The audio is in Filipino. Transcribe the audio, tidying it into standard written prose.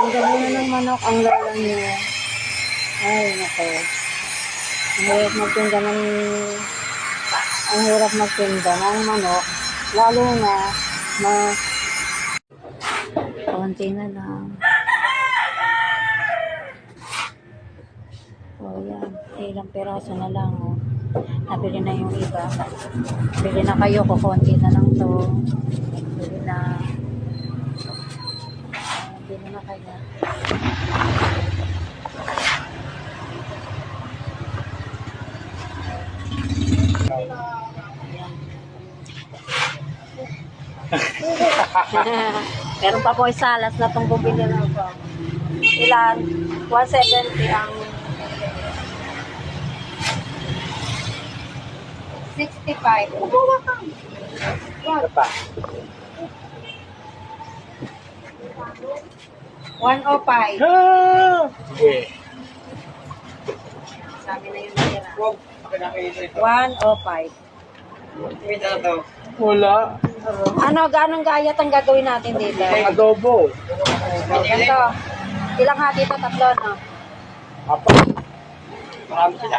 Ang gawin ng manok ang lola niyo. Ay, nako. Ang hirap magtinda ng manok. Lalo na konti na lang. O yan, ilang peraso na lang. Oh. Nabili na yung iba. Bili na kayo, kukunti na lang to. Bili na. Bili na kayo. Meron pa po salas na itong bumili na po. Ilan? 170 ang 65. Ubuwa ka. Ano pa? 105. Sige. Sabi na yung natira. 105. 105. Wala. Ano, ganong gayat ang gagawin natin dito? Adobo. Ganito. Ilang hati ito? Tatlo, no? Apat. Marami sila.